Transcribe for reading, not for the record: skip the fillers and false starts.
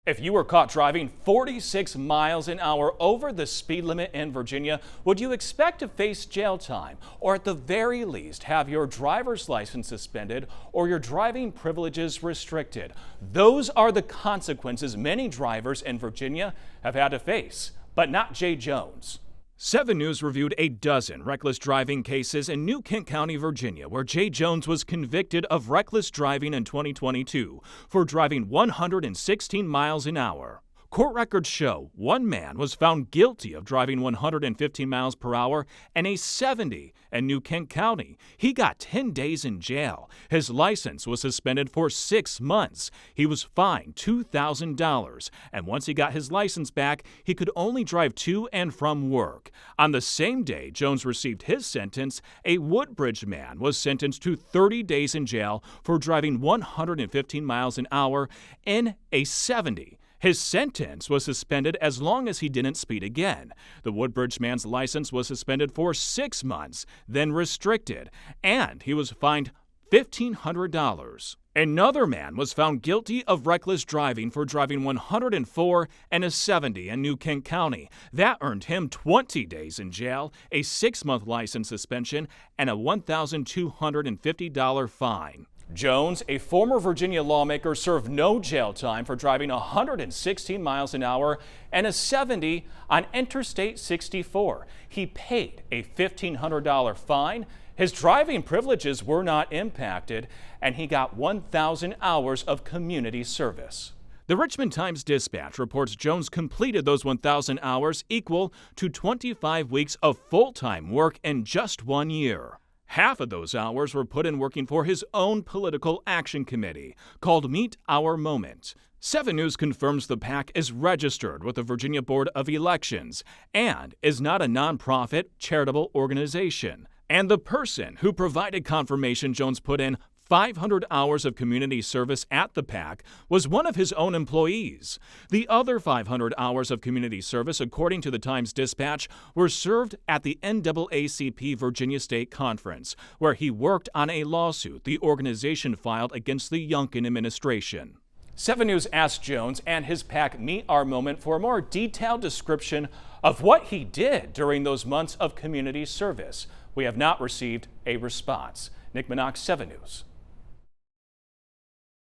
If you were caught driving 46 miles an hour over the speed limit in Virginia, would you expect to face jail time or at the very least have your driver's license suspended or your driving privileges restricted? Those are the consequences many drivers in Virginia have had to face, but not Jay Jones. 7 News reviewed a dozen reckless driving cases in New Kent County, Virginia, where Jay Jones was convicted of reckless driving in 2022 for driving 116 miles an hour. Court records show one man was found guilty of driving 115 miles per hour and a 70 in New Kent County. He got 10 days in jail. His license was suspended for 6 months. He was fined $2,000. And once he got his license back, he could only drive to and from work. On the same day Jones received his sentence, a Woodbridge man was sentenced to 30 days in jail for driving 115 miles an hour in a 70. His sentence was suspended as long as he didn't speed again. The Woodbridge man's license was suspended for 6 months, then restricted, and he was fined $1,500. Another man was found guilty of reckless driving for driving 104 and a 70 in New Kent County. That earned him 20 days in jail, a 6-month license suspension, and a $1,250 fine. Jones, a former Virginia lawmaker, served no jail time for driving 116 miles an hour and a 70 on Interstate 64. He paid a $1,500 fine. His driving privileges were not impacted, and he got 1,000 hours of community service. The Richmond Times-Dispatch reports Jones completed those 1,000 hours, equal to 25 weeks of full-time work in just 1 year. Half of those hours were put in working for his own political action committee, called Meet Our Moment. 7 News confirms the PAC is registered with the Virginia Board of Elections and is not a nonprofit charitable organization. And the person who provided confirmation Jones put in 500 hours of community service at the PAC was one of his own employees. The other 500 hours of community service, according to the Times-Dispatch, were served at the NAACP Virginia State Conference, where he worked on a lawsuit the organization filed against the Youngkin administration. 7 News asked Jones and his PAC Meet Our Moment for a more detailed description of what he did during those months of community service. We have not received a response. Nick Minock, 7 News.